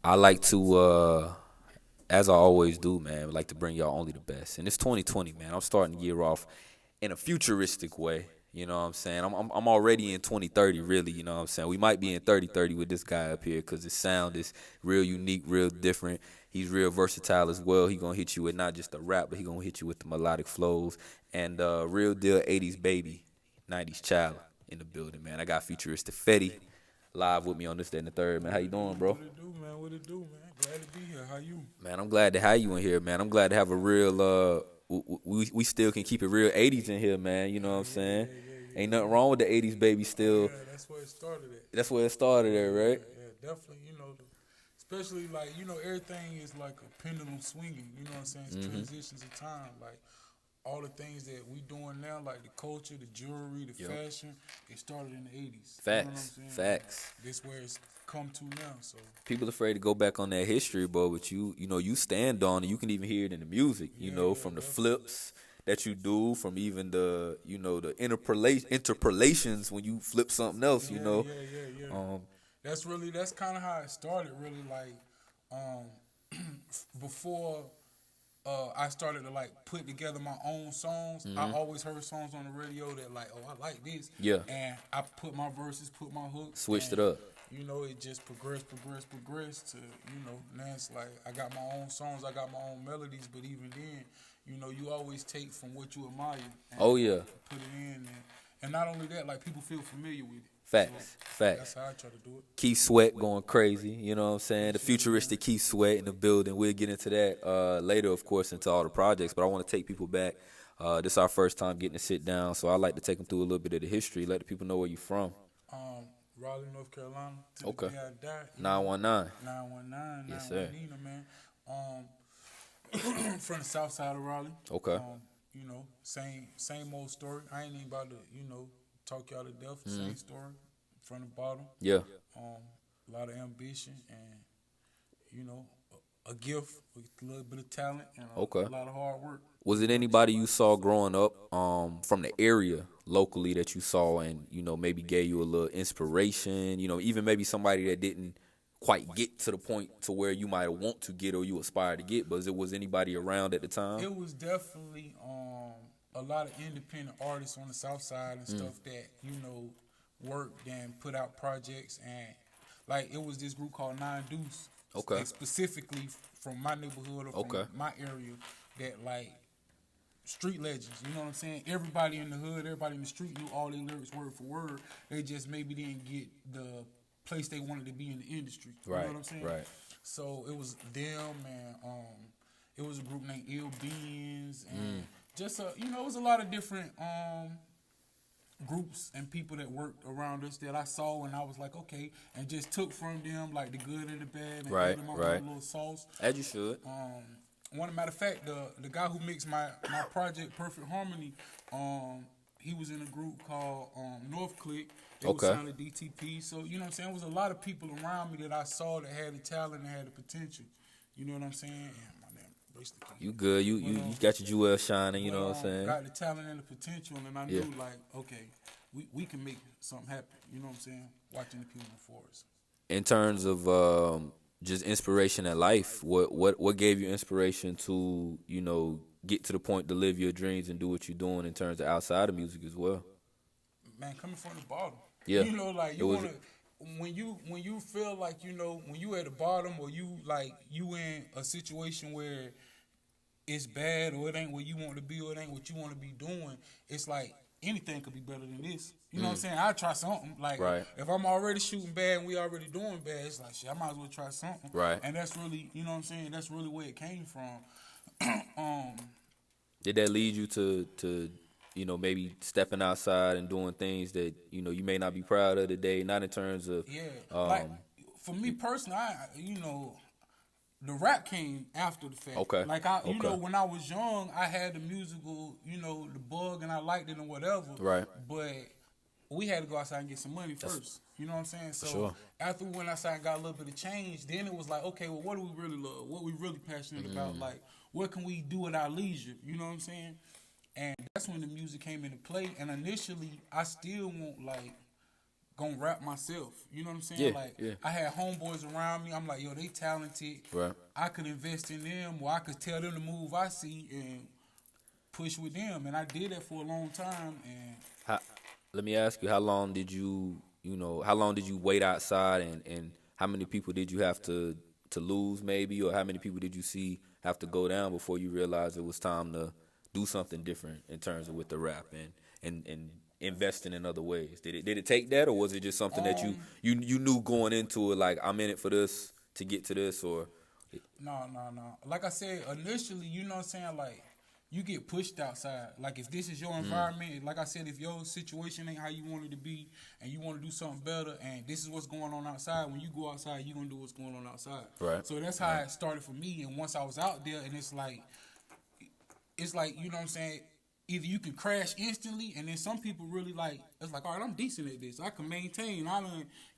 I like to, as I always do, man, I like to bring y'all only the best. And it's 2020, man. I'm starting the year off in a futuristic way. You know what I'm saying? I'm already in 2030, really. You know what I'm saying? We might be in 3030 with this guy up here because his sound is real unique, real different. He's real versatile as well. He gonna hit you with not just the rap, but he gonna hit you with the melodic flows and real deal 80s baby, 90s child in the building, man. I got Futuristic Feddy live with me on this day and the third, man. How you doing, bro? What it do, man? What it do, man? Glad to be here. How you? Man, I'm glad to have you in here, man. I'm glad to have a real we still can keep it real 80s in here, man. You know what I'm saying? Ain't nothing wrong with the 80s baby still. Yeah, that's where it started at. That's where it started at, Yeah, right? yeah, definitely. Especially like everything is like a pendulum swinging. You know what I'm saying? It's transitions of time. Like all the things that we doing now, like the culture, the jewelry, the Yep. fashion, it started in the 80s. You know what I'm Facts. saying? Facts. This where it's come to now. So People afraid to go back on that history, but you stand on it. You can even hear it in the music, yeah, from the definitely. flips that you do, from even the interpolations when you flip something else, Yeah. Um, That's kind of how it started. Really, like um, before I started to like put together my own songs. I always heard songs on the radio that like, oh, I like this, yeah, and I put my verses, put my hooks, switched and it up. it just progressed to now it's like I got my own songs, I got my own melodies, but even then, you always take from what you admire and Oh yeah, put it in, and not only that, like people feel familiar with it. So facts, that's facts. how I try to do it. Keith Sweat going crazy, you know what I'm saying? The Appreciate it, man. futuristic Keith Sweat in the building. We'll get into that later, of course, into all the projects. But I want to take people back. This is our first time getting to sit down, so I like to take them through a little bit of the history, let the people know where you're from. Um, Raleigh, North Carolina, to the Okay. day I die. 919. 919, Yes, sir. 919, man. From the south side of Raleigh. Okay. Same old story. I ain't even about to, talk y'all to death. Same story from the bottom. Yeah. A lot of ambition and, a gift with a little bit of talent and Okay. a lot of hard work. Was it anybody you saw growing up from the area locally that you saw and, maybe gave you a little inspiration? Even maybe somebody that didn't quite get to the point to where you might want to get or you aspire to get, but was anybody around at the time? It was definitely a lot of independent artists on the south side and stuff that worked and put out projects, and like it was this group called Nine Deuce, Okay. specifically from my neighborhood or from Okay. my area, that like street legends. You know what I'm saying? Everybody in the hood, everybody in the street knew all their lyrics word for word. They just maybe didn't get the place they wanted to be in the industry. You Right, know what I'm saying? right. So it was them, and it was a group named Ill Beans, and just it was a lot of different groups and people that worked around us that I saw, and I was like, okay, and just took from them like the good and the bad, and Right, added my right. own little sauce. As you should. One matter of fact, the guy who mixed my project Perfect Harmony, he was in a group called North Click. They Okay. was signed to DTP. So you know what I'm saying? There was a lot of people around me that I saw that had the talent and had the potential. You know what I'm saying? And my name, bracelet. You good. You got your jewel shining, you know what I'm saying? Got the talent and the potential, and I knew Yeah. like, okay, we can make something happen. You know what I'm saying? Watching the people before us. In terms of just inspiration in life, what gave you inspiration to, get to the point to live your dreams and do what you're doing in terms of outside of music as well? Man, coming from the bottom. Yeah. Like It you was- wanna when you feel like when you at the bottom, or you in a situation where it's bad, or it ain't where you want to be, or it ain't what you want to be doing, it's like anything could be better than this. You know what I'm saying? I try something. Like Right. if I'm already shooting bad and we already doing bad, it's like shit, I might as well try something. Right. And that's really, you know what I'm saying? That's really where it came from. Did that lead you to maybe stepping outside and doing things that, you may not be proud of today, not in terms of Yeah, like for me personally, the rap came after the fact. Okay. Like Okay. when I was young, I had the musical, the bug, and I liked it and whatever. Right. But we had to go outside and get some money first. You know what I'm saying? So sure. after we went outside and got a little bit of change, then it was like, okay, well, what do we really love? What we really passionate about? Like, what can we do at our leisure? You know what I'm saying? And that's when the music came into play. And initially, I still want like gonna rap myself. You know what I'm saying? Yeah, Like yeah. I had homeboys around me. I'm like, yo, they talented. Right. I could invest in them, or I could tell them the move I see and push with them. And I did that for a long time. And How, let me ask you, how long did you, how long did you wait outside, and how many people did you have to lose maybe, or how many people did you see have to go down before you realized it was time to do something different in terms of with the rap and investing in other ways? Did it take that, or was it just something that you knew going into it, like I'm in it for this to get to this, or no. Like I said, initially, you know what I'm saying? Like, you get pushed outside. Like, if this is your environment, like I said, if your situation ain't how you want it to be and you want to do something better and this is what's going on outside, when you go outside, you're going to do what's going on outside. Right. So that's how it started for me. And once I was out there, and it's like, you know what I'm saying? Either you can crash instantly, and then some people really like, it's like, all right, I'm decent at this. I can maintain.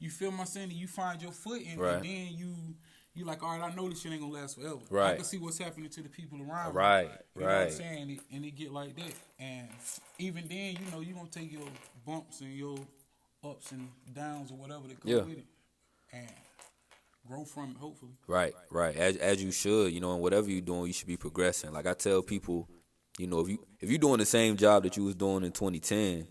You feel my saying? You find your footing, Right. and then you like, all right, I know this shit ain't gonna last forever. Right. I can see what's happening to the people around me. Right, You know what I'm right. saying? And it get like that. And even then, you gonna take your bumps and your ups and downs or whatever that come with it, and grow from it, hopefully. Right, right. As you should, and whatever you're doing, you should be progressing. Like I tell people, if you doing the same job that you was doing in 2010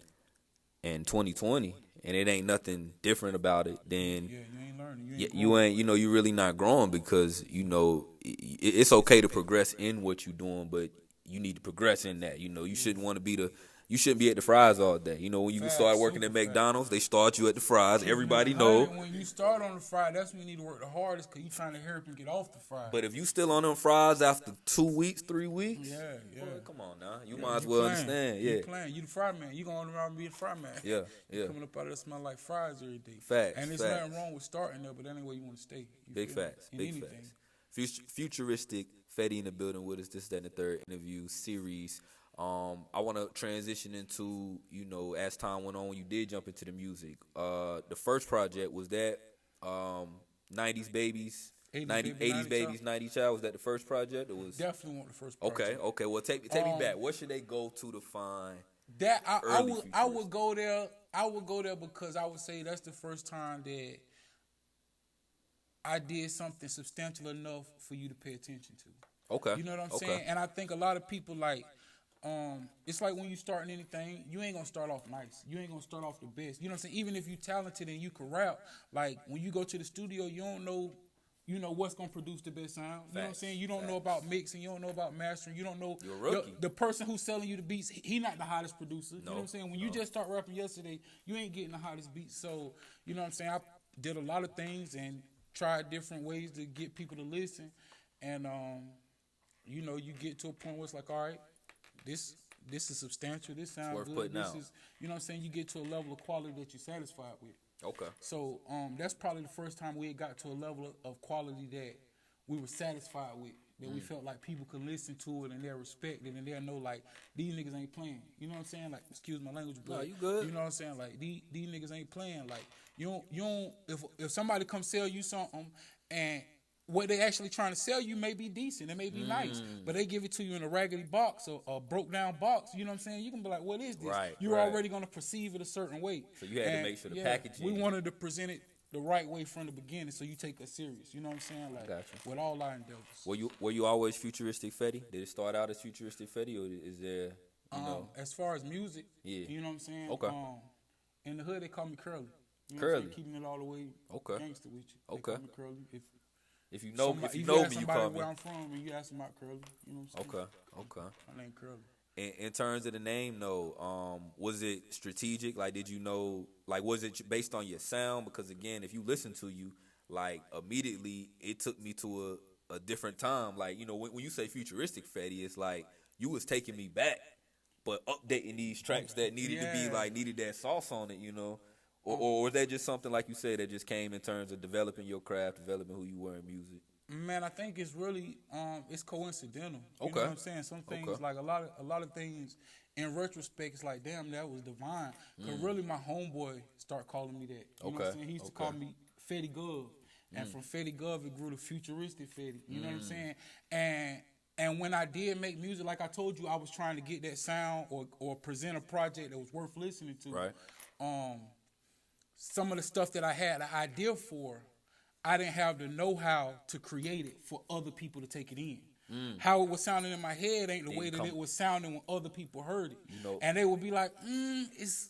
and 2020, and it ain't nothing different about it, then Yeah, you ain't learning. you ain't, you really not growing, because it's okay to progress in what you're doing, but you need to progress in that. You shouldn't want to you shouldn't be at the fries all day. When you Facts, start working at super McDonald's, they start you at the fries. Everybody know. When you start on the fry, that's when you need to work the hardest, because you trying to hurry up and get off the fry. But if you still on them fries after 2 weeks, 3 weeks, Yeah. boy, come on now. You might as well understand. Yeah. You playing. You the fry man. You going around and be the fry man. Yeah. Coming up out of there smell like fries every day. Facts, And there's facts. nothing wrong with starting there, but that ain't where you want to stay. Big facts. In Big anything. facts. Futuristic, Feddy in the building with us. This, that, and the third interview series. I want to transition into, as time went on, you did jump into the music. The first project was that 90s Babies, 80s Babies, 90s Child. Was that the first project? It was Definitely want the first project. Okay. Well, take me back. What should they go to find? That I early would Futuristic? go there. I would go there because I would say that's the first time that I did something substantial enough for you to pay attention to. Okay. You know what I'm Okay. saying? And I think a lot of people it's like when you starting anything, you ain't gonna start off nice. You ain't gonna start off the best. You know what I'm saying? Even if you talented and you can rap, like when you go to the studio, you don't know, what's gonna produce the best sound. You know what I'm Facts. saying? You don't know about mixing, you don't know about mastering, you don't know You're a rookie. the person who's selling you the beats, he not the hottest producer. You know what I'm saying? When you no. just start rapping yesterday, you ain't getting the hottest beats. So, you know what I'm saying? I did a lot of things and tried different ways to get people to listen. And you get to a point where it's like, all right, this is substantial. This sounds worth good. putting This out. is, you know what I'm saying? You get to a level of quality that you're satisfied with. Okay. So that's probably the first time we had got to a level of quality that we were satisfied with. That we felt like people could listen to it and they'll respect it and they'll know, like, these niggas ain't playing. You know what I'm saying? Like, excuse my language, but No, you good. You know what I'm saying? Like, these niggas ain't playing. Like, you don't if somebody come sell you something and what they actually trying to sell you may be decent, it may be nice, but they give it to you in a raggedy box or a broke down box. You know what I'm saying? You can be like, "What is this?" Right, You're right. already gonna perceive it a certain way. So you had to make sure the packaging. We wanted to present it the right way from the beginning, so you take us serious. You know what I'm saying? Like, Gotcha. with all our endeavors. Were you always Futuristic Feddy? Did it start out as Futuristic Feddy, or is there, As far as music, Yeah. you know what I'm saying? Okay. In the hood, they call me Curly. You know Curly. What I'm saying? Keeping it all the way Okay. gangster with you. They Okay. call me Curly. if you know Somebody- me, ask you somebody call me. where I'm from, and you ask them about Curly. You know what I'm saying? Okay. My name Curly. In terms of the name, though, was it strategic? Like, did you know? Like, was it based on your sound? Because again, if you listen to you, like, immediately it took me to a different time. Like, when you say Futuristic Feddy, it's like you was taking me back, but updating these tracks that needed to be like needed that sauce on it. Or was that just something, like you said, that just came in terms of developing your craft, developing who you were in music? Man, I think it's really it's coincidental. You Okay. know what I'm saying? Some things like a lot of things in retrospect, it's like, damn, that was divine. Cause really my homeboy start calling me that. You know what I'm saying? He used to call me Feddy Gov. And from Feddy Gov it grew to Futuristic Feddy. You know what I'm saying? And when I did make music, like I told you, I was trying to get that sound or present a project that was worth listening to. Right. some of the stuff that I had the idea for, I didn't have the know-how to create it for other people to take it in. How it was sounding in my head ain't the way that it was sounding when other people heard it. You know, and they would be like, it's.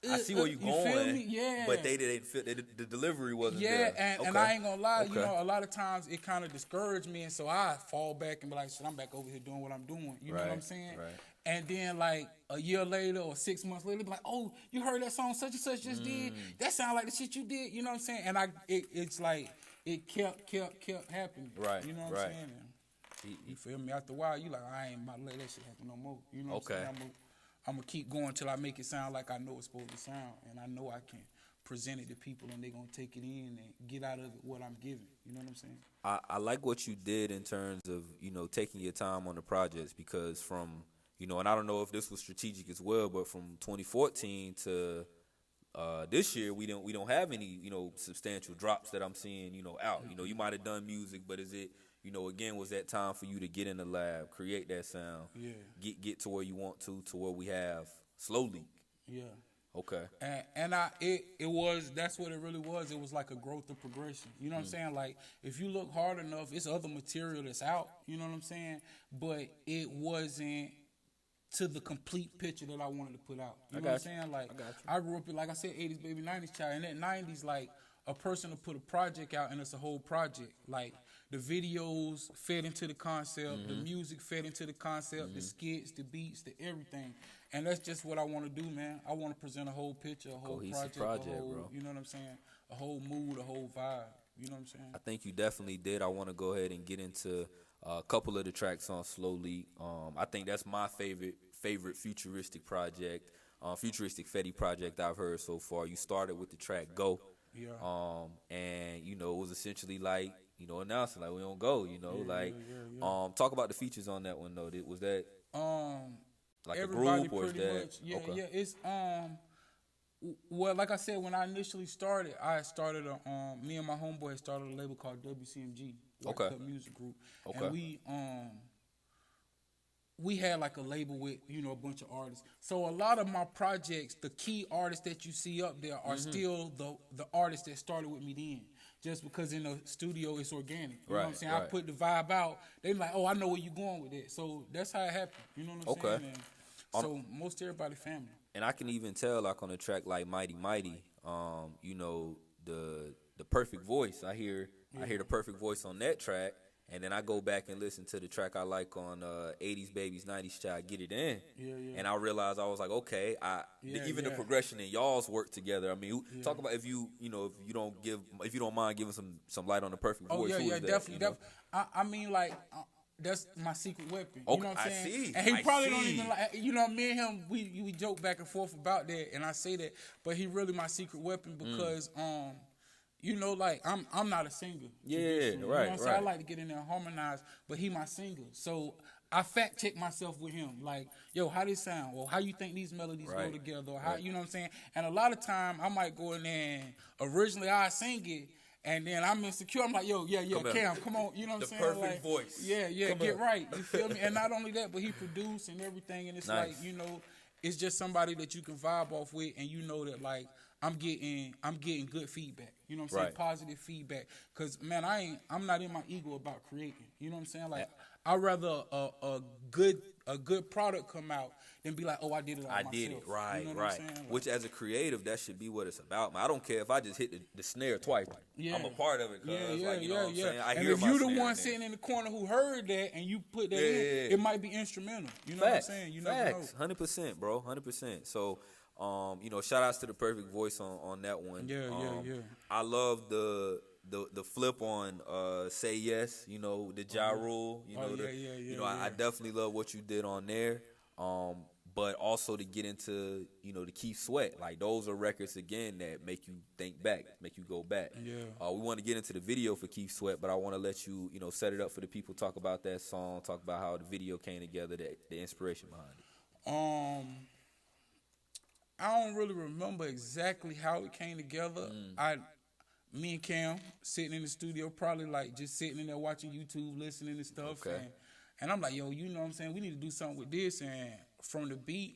I see where you're you feel going, me? Yeah. but they didn't feel the delivery wasn't Yeah, there. and I ain't gonna lie, Okay. a lot of times it kind of discouraged me, and so I fall back and be like, shit, I'm back over here doing what I'm doing. You know what I'm saying? Right. And then like a year later or 6 months later, be like, oh, you heard that song such and such just did? That sound like the shit you did. You know what I'm saying? And it's like it kept happening. Right. You know what I'm saying? And you feel me? After a while, you like, I ain't about to let that shit happen no more. You know what I'm saying? I'm gonna keep going till I make it sound like I know it's supposed to sound, and I know I can present it to people, and they're gonna take it in and get out of it what I'm giving. You know what I'm saying? I like what you did in terms of, taking your time on the projects, because from, and I don't know if this was strategic as well, but from 2014 to this year, we don't have any, substantial drops that I'm seeing, out. You might have done music, but is it, again, was that time for you to get in the lab, create that sound, get to where you want to where we have Slow Leak. Yeah. Okay. And that's what it really was. It was like a growth of progression. You know what I'm saying? Like, if you look hard enough, it's other material that's out. You know what I'm saying? But it wasn't to the complete picture that I wanted to put out. You know what I'm saying? Like, I grew up in, like I said, 80s baby, 90s child. And that 90s, like, a person to put a project out, and it's a whole project. Like, the videos fed into the concept, the music fed into the concept, the skits, the beats, the everything. And that's just what I want to do, man. I want to present a whole picture, a whole project, bro. You know what I'm saying? A whole mood, a whole vibe. You know what I'm saying? I think you definitely did. I want to go ahead and get into a couple of the tracks on Slow Leak. I think that's my favorite futuristic project, futuristic Feddy project I've heard so far. You started with the track Go. Yeah. And it was essentially like, announcing like we don't go, talk about the features on that one though. Was that like a everybody group, or is pretty that much, yeah, it's well, like I said, when I initially started, me and my homeboy started a label called WCMG, White Cup Music Group. And we had like a label with, a bunch of artists. So a lot of my projects, the key artists that you see up there are still the artists that started with me then. Just because in the studio it's organic. You know what I'm saying? I put the vibe out. They like, oh, I know where you're going with it. So that's how it happened. You know what I'm saying? And so most everybody family. And I can even tell, like on a track like Mighty Mighty, the perfect voice. I hear the perfect voice on that track. And then I go back and listen to the track I like on 80s Babies, 90s Child, Get It In. And I realized, I was like, okay, the progression in y'all's work together. I mean, talk about if you don't mind giving some light on the perfect voice. Definitely. I mean, like, that's my secret weapon. You know what I'm saying? I see. And he probably don't even like, me and him, we joke back and forth about that, and I say that, but he really my secret weapon because, like I'm not a singer. Yeah, you know what I'm saying? right. I like to get in there and harmonize, but he my singer. So I fact check myself with him. Like, yo, how this sound? Or how you think these melodies go together? Or how you know what I'm saying? And a lot of time I might go in there and originally I sing it. And then I'm insecure. I'm like, yo, Cam, come on. You know what I'm saying? The perfect voice. Yeah, get right. You feel me? And not only that, but he produced and everything. And it's like, it's just somebody that you can vibe off with, and you know that like I'm getting good feedback. You know what I'm saying? Positive feedback. Cause man, I'm not in my ego about creating. You know what I'm saying? Like I'd rather a good product come out than be like, oh, I did it all myself. Did it, right, you know right. Like, which as a creative, that should be what it's about, man. I don't care if I just hit the snare twice. Yeah. I'm a part of it. I and hear if my you the snare one sitting in the corner who heard that and you put that in, it might be instrumental. You know what I'm saying? You never know. 100%, bro. 100%. So, shout outs to the perfect voice on that one. Yeah. I love the flip on Say Yes, the Ja Rule, I definitely love what you did on there. But also to get into, the Keith Sweat, like those are records again that make you think back, make you go back. Yeah. We want to get into the video for Keith Sweat, but I want to let you, set it up for the people, talk about that song, talk about how the video came together, the inspiration behind it. I don't really remember exactly how it came together. Me and Cam sitting in the studio, probably like just sitting in there watching YouTube, listening to stuff. Okay. And I'm like, yo, you know what I'm saying? We need to do something with this. And from the beat,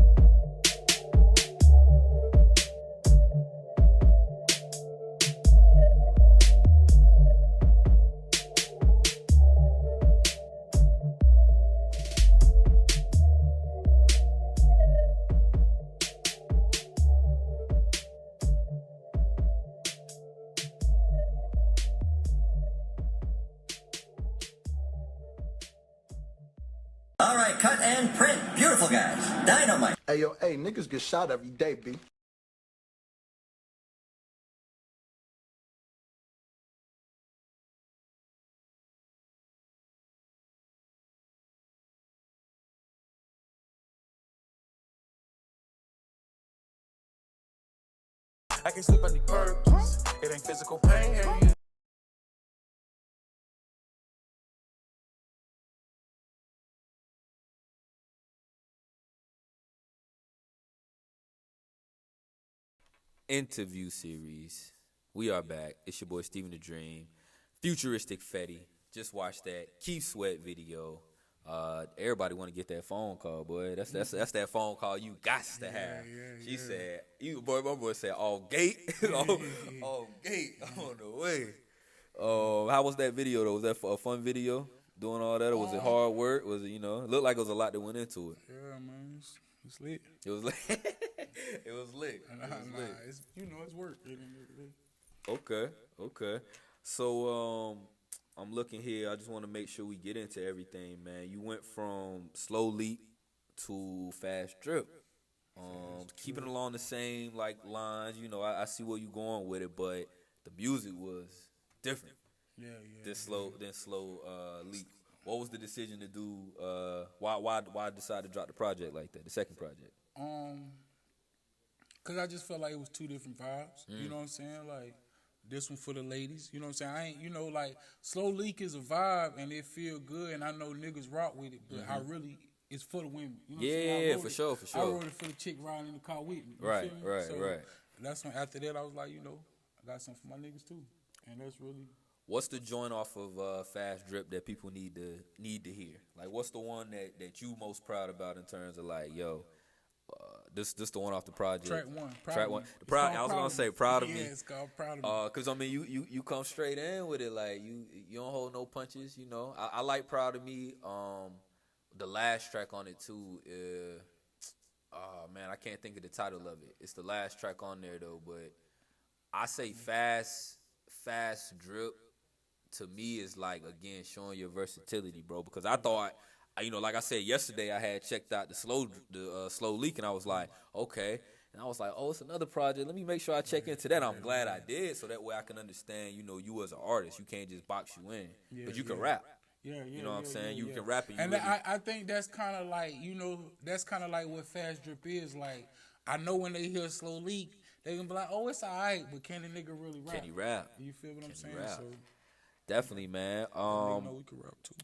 All right, cut and print. Beautiful, guys. Dynamite. Hey, yo, hey, niggas get shot every day, B. I can sleep on the purpose. It ain't physical pain. Interview series. We are back. It's your boy Steven the Dream. Futuristic Feddy. Just watched that Keith Sweat video. Everybody want to get that phone call, boy. That's that phone call you got to have. She said, my boy said, all gate, all gate. I'm on the way. How was that video though? Was that a fun video? Doing all that, or was it hard work? Was it, it looked like it was a lot that went into it. Yeah, man, it's lit. It was lit. It was lit. It's it's work. At the end of the day. Okay. So I'm looking here. I just want to make sure we get into everything, man. You went from slow leak to fast drip. Keeping along the same lines. I see where you going with it, but the music was different. Yeah. Than slow leak. What was the decision to do? Why decide to drop the project like that? The second project. Cause I just felt like it was two different vibes. You know what I'm saying? Like this one for the ladies. You know what I'm saying? I ain't, slow leak is a vibe and it feel good, and I know niggas rock with it, but it's for the women. You know what I'm saying? Yeah, for sure. I wrote it for the chick riding in the car with me. You Right. So that's when after that I was like, I got something for my niggas too, and that's really. What's the joint off of Fast Drip that people need to hear? Like, what's the one that you most proud about in terms of this the one off the project? Track one. I was gonna say proud of me. Yeah, it's called Proud of Me. Cause you come straight in with it, like you don't hold no punches. I like Proud of Me. The last track on it too. Man, I can't think of the title of it. It's the last track on there though, but I say Fast Drip. To me, is again showing your versatility, bro. Because I thought, like I said yesterday, I had checked out the slow leak, and I was like, okay, and I was like, oh, it's another project. Let me make sure I check into that. I'm glad I did, so that way I can understand, you as an artist, you can't just box you in, but you can rap. Yeah. You know what I'm saying? You can rap, and I think that's kind of that's kind of like what Fast Drip is. Like, I know when they hear slow leak, they gonna be like, oh, it's alright, but can the nigga really rap? Can he rap? You feel what I'm saying? So. Definitely, man. We can rap too.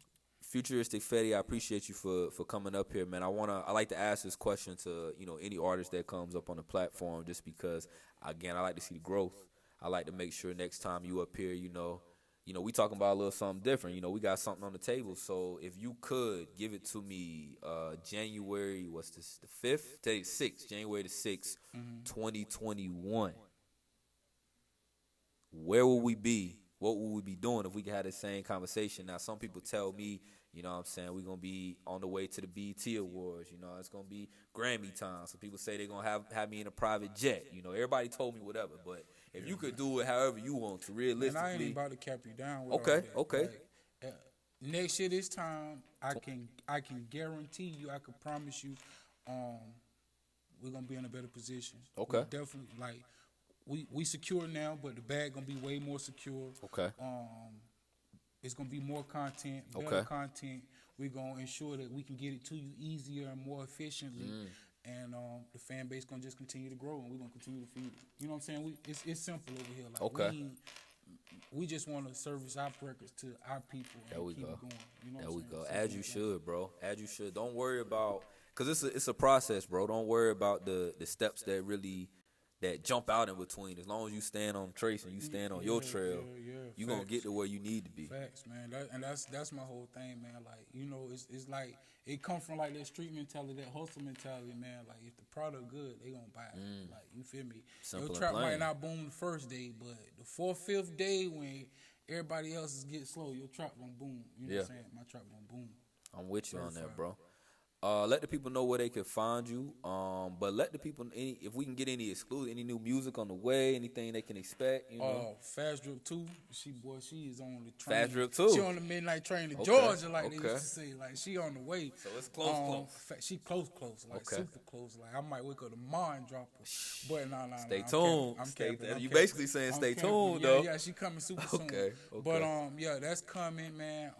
Futuristic Feddy, I appreciate you for coming up here, man. I like to ask this question to any artist that comes up on the platform, just because again I like to see the growth. I like to make sure next time you up here, we talking about a little something different. We got something on the table. So if you could give it to me, January, what's this? The 5th, today 6th, January the 6th, 2021. Where will we be? What would we be doing if we could have the same conversation? Now, some people tell me, we're going to be on the way to the BET Awards. It's going to be Grammy time. Some people say they're going to have me in a private jet. Everybody told me whatever. But if you could do it however you want to, realistically. And I ain't about to cap you down with Okay. all that. Next year this time, I can guarantee you, I can promise you, we're going to be in a better position. Okay. We're definitely, We secure now, but the bag gonna be way more secure. Okay. It's gonna be more content, better content. We're gonna ensure that we can get it to you easier and more efficiently, and the fan base gonna just continue to grow, and we're gonna continue to feed it. You know what I'm saying? It's simple over here. We just want to service our records to our people and keep it going. You know there what we I'm go. saying? As you should, bro. As you should. Don't worry about, because it's a process, bro. Don't worry about the steps that really. That jump out in between. As long as you stand on trace and you stand on your trail, you're going to get to where you need to be. Facts, man. That's my whole thing, man. It's like, it come from that street mentality, that hustle mentality, man. Like, if the product good, they going to buy it. Like, you feel me? Simple Your trap and plain. might not boom the first day, but the 4th, 5th day when everybody else is getting slow, your trap going to boom. You know what I'm saying? My trap going to boom. I'm with you on that, bro. Let the people know where they can find you. But let the people if we can get any exclusive, any new music on the way, anything they can expect. You know, Fast Drip 2. She is on the train. Fast Drip 2. She on the midnight train to Okay, Georgia, like they okay. used to say. Like she on the way. So it's close. She close, like Okay. super close. Like I might wake up tomorrow and drop her. But nah. Stay I'm tuned. capping. I'm You capping. basically saying I'm stay capping. tuned, Yeah, though. yeah, she coming super soon. Okay. But yeah, that's coming, man.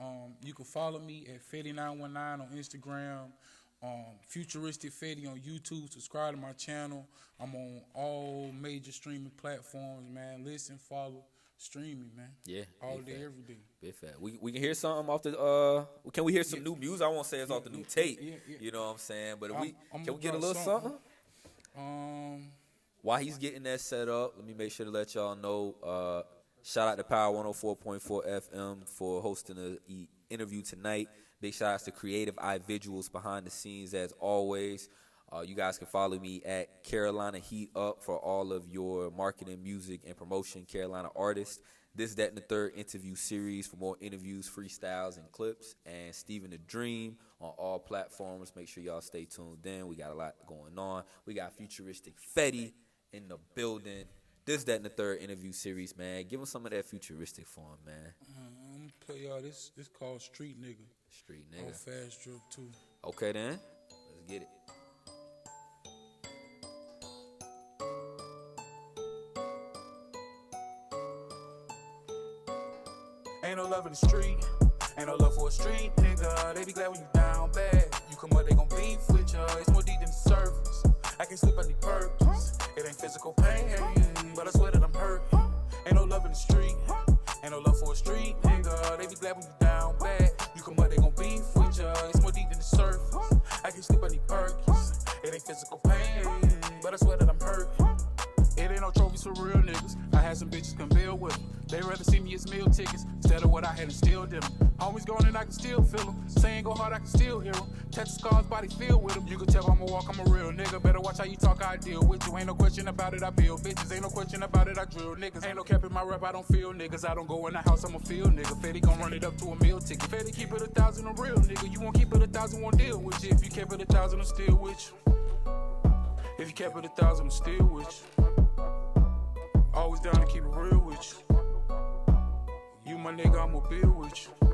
You can follow me at Feddy-919 on Instagram. Futuristic Feddy on YouTube. Subscribe to my channel. I'm on all major streaming platforms, man. Listen, follow, streaming, man. Yeah, all big day, fact. every day. Big fat. We can hear something off the. Can we hear some new music? I won't say it's off the new tape. Yeah. You know what I'm saying? But if I'm can we gonna get a drop little something? While he's getting that set up, let me make sure to let y'all know. Shout out to Power 104.4 FM for hosting the interview tonight. Big shout outs to Creative Eye Visuals behind the scenes as always. You guys can follow me at Carolina Heat Up for all of your marketing, music, and promotion Carolina artists. This, That, and the Third interview series for more interviews, freestyles, and clips. And Steven the Dream on all platforms. Make sure y'all stay tuned in. We got a lot going on. We got Futuristic Feddy in the building. This, That, and the Third interview series, man. Give us some of that Futuristic for him, man. I'm gonna play y'all this called Street Nigga. Street On nigga. Fast Drip 2. Okay, then. Let's get it. Ain't no love in the street, ain't no love for a street nigga. They be glad when you down bad. You come up, they gon' beef with ya. It's more deep than the surface. I can sleep on the purpose. It ain't physical pain, but I swear that I'm hurt. Ain't no love in the street, ain't no love for a street nigga. They be glad when you down bad. You come up, they gon' beef with ya. It's more deep than the surface. I can sleep on the purpose. It ain't physical pain, but I swear that I'm hurt. It ain't no trophies for real niggas. I had some bitches come build with them. They rather see me as meal tickets instead of what I had instilled in them. Homies gone and I can still feel them. Saying go hard, I can still hear them. Texas scars, body filled with them. You can tell I'm a walk, I'm a real nigga. Better watch how you talk, I deal with you. Ain't no question about it, I build bitches. Ain't no question about it, I drill niggas. Ain't no cap in my rap, I don't feel niggas. I don't go in the house, I'm a feel nigga. Feddy gon' run it up to a meal ticket. Feddy keep it 1,000, a real nigga. You won't keep it 1,000, won't deal with you. If you kept it 1,000, I'm still with you. If you kept it 1,000, I'm still with you. Always down to keep it real with you. You my nigga, I'ma build with you.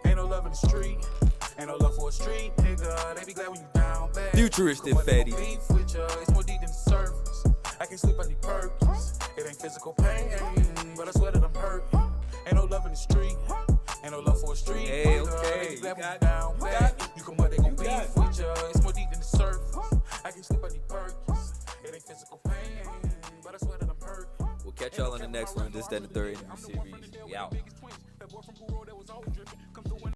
Ain't no love in the street, ain't no love for a street nigga. They be glad when you down bad. Futuristic Feddy. Beef with ya. It's more deep than the surface. I can sleep on the purpose. It ain't physical pain, but I swear that I'm hurt. Ain't no love in the street, ain't no love for a street nigga. Okay. They be glad when you down bad. You come up, they gon' beef with ya. It's more deep than the surface. I can sleep on the purpose. It ain't physical pain, but I swear that I'm hurt. We'll catch y'all on the next one. This, That, and the Third interview series. We out. That boy from Guru that was always dripping.